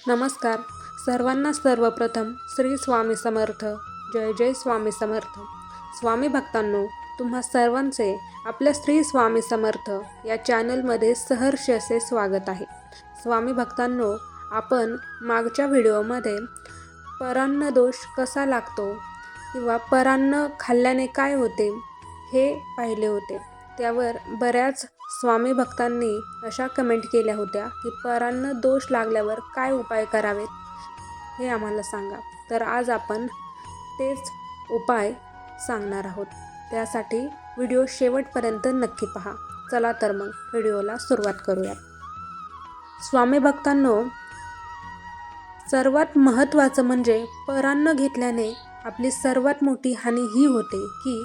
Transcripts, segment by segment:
नमस्कार सर्वांना. सर्वप्रथम श्री स्वामी समर्थ. जय जय स्वामी समर्थ. स्वामी भक्तांनो, तुम्हा सर्वांचे आपल्या श्री स्वामी समर्थ या चॅनलमध्ये सहर्ष असे स्वागत आहे. स्वामी भक्तांनो, आपण मागच्या व्हिडिओमध्ये परान्न दोष कसा लागतो किंवा परान्न खाल्ल्याने काय होते हे पाहिले होते. त्यावर बऱ्याच स्वामी भक्तांनी अशा कमेंट केल्या होत्या की परान्न दोष लागल्यावर काय उपाय करावेत हे आम्हाला सांगा. तर आज आपण तेच उपाय सांगणार आहोत. त्यासाठी व्हिडिओ शेवटपर्यंत नक्की पहा. चला तर मग व्हिडिओला सुरुवात करूया. स्वामी भक्तांनो, सर्वात महत्त्वाचं म्हणजे परान्न घेतल्याने आपली सर्वात मोठी हानी ही होते की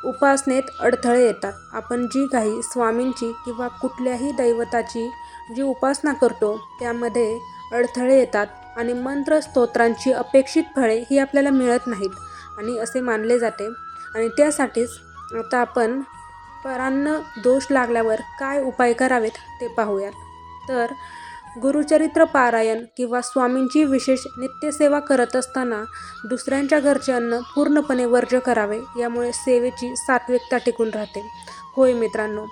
उपासनेत अडथळे येतात. आपण जी काही स्वामींची किंवा कुठल्याही दैवताची जी उपासना करतो त्यामध्ये अडथळे येतात आणि मंत्र स्तोत्रांची अपेक्षित फळे ही आपल्याला मिळत नाहीत आणि असे मानले जाते. आणि त्यासाठीच आता आपण परान्न दोष लागल्यावर काय उपाय करावेत ते पाहूयात. तर गुरुचरित्र पारायण किंवा स्वामींची विशेष नित्यसेवा करत असताना दुसऱ्यांच्या घरचे अन्न पूर्णपणे वर्ज्य करावे. यामुळे सेवेची सात्विकता टिकून राहते. होय मित्रांनो,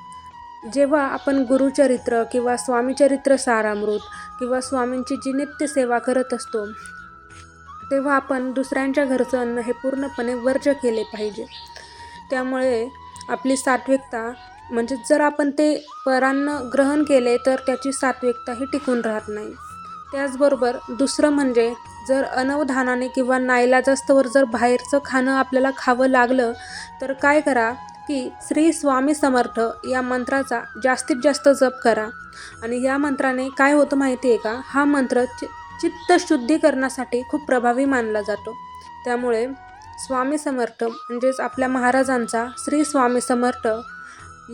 जेव्हा आपण गुरुचरित्र किंवा स्वामीचरित्र सारामृत किंवा स्वामींची जी नित्यसेवा करत असतो तेव्हा आपण दुसऱ्यांच्या घरचं अन्न हे पूर्णपणे वर्ज्य केले पाहिजे. त्यामुळे आपली सात्विकता म्हणजे जर आपण ते परान्न ग्रहण केले तर त्याची सात्विकता ही टिकून राहत नाही. त्याचबरोबर दुसरं म्हणजे जर अनवधानाने किंवा नाईलाजास्तवर जर बाहेरचं खाणं आपल्याला खावं लागलं तर काय करा की श्री स्वामी समर्थ या मंत्राचा जास्तीत जास्त जप करा. आणि या मंत्राने काय होतं माहिती आहे का, हा मंत्र चित्तशुद्धीकरणासाठी खूप प्रभावी मानला जातो. त्यामुळे स्वामी समर्थ म्हणजेच आपल्या महाराजांचा श्री स्वामी समर्थ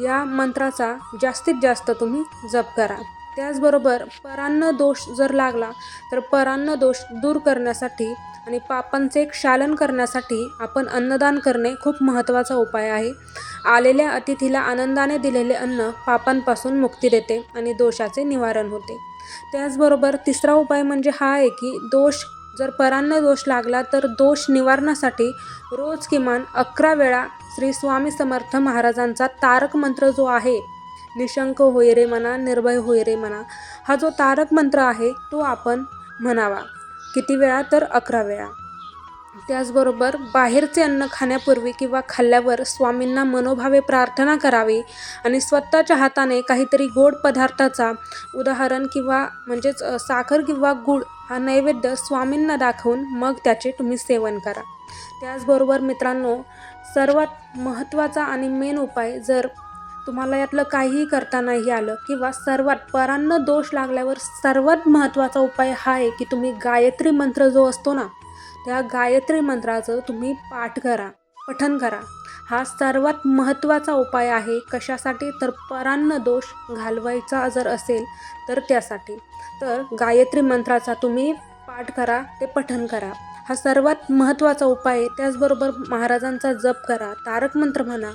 या मंत्राचा जास्तीत जास्त तुम्ही जप करा. त्याचबरोबर परान्न दोष जर लागला तर परान्न दोष दूर करण्यासाठी आणि पापांचे क्षालन करण्यासाठी आपण अन्नदान करणे खूप महत्त्वाचा उपाय आहे. आलेल्या अतिथीला आनंदाने दिलेले अन्न पापांपासून मुक्ती देते आणि दोषाचे निवारण होते. त्याचबरोबर तिसरा उपाय म्हणजे हा आहे की जर परान्न दोष लागला तर दोष निवारणासाठी रोज किमान 11 वेळा श्री स्वामी समर्थ महाराजांचा तारक मंत्र जो आहे, निशंक होय रे म्हणा, निर्भय होय रे म्हणा, हा जो तारक मंत्र आहे तो आपण म्हणावा. किती वेळा तर 11 वेळा. त्याचबरोबर बाहेरचे अन्न खाण्यापूर्वी किंवा खाल्ल्यावर स्वामींना मनोभावे प्रार्थना करावी आणि स्वतःच्या हाताने काहीतरी गोड पदार्थाचा उदाहरण किंवा म्हणजेच साखर किंवा गूळ हा नैवेद्य स्वामींना दाखवून मग त्याचे तुम्ही सेवन करा. त्याचबरोबर मित्रांनो, सर्वात महत्त्वाचा आणि मेन उपाय, जर तुम्हाला यातलं काहीही करता नाही आलं किंवा सर्वात परान्न दोष लागल्यावर सर्वात महत्त्वाचा उपाय हा आहे की तुम्ही गायत्री मंत्र जो असतो ना, त्या गायत्री मंत्राचं तुम्ही पठण करा. हा सर्वात महत्त्वाचा उपाय आहे. कशासाठी तर परान्न दोष घालवायचा जर असेल तर त्यासाठी. तर गायत्री मंत्राचा तुम्ही पाठ करा, ते पठण करा. हा सर्वात महत्त्वाचा उपाय आहे. त्याचबरोबर महाराजांचा जप करा, तारक मंत्र म्हणा.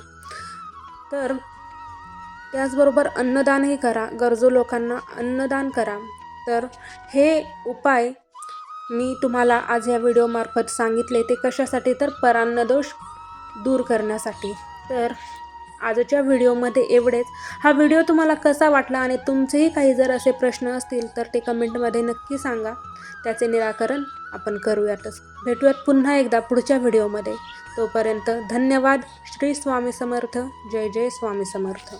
तर त्याचबरोबर अन्नदानही करा, गरजू लोकांना अन्नदान करा. तर हे उपाय मी तुम्हाला आज या व्हिडिओमार्फत सांगितले, ते कशासाठी तर परान्न दोष दूर करण्यासाठी. तर आजच्या व्हिडिओमध्ये एवढेच. हा व्हिडिओ तुम्हाला कसा वाटला आणि तुमचेही काही जर असे प्रश्न असतील तर ते कमेंटमध्ये नक्की सांगा. त्याचे निराकरण आपण करूयातच. भेटूयात पुन्हा एकदा पुढच्या व्हिडिओमध्ये. तोपर्यंत धन्यवाद. श्री स्वामी समर्थ. जय जय स्वामी समर्थ.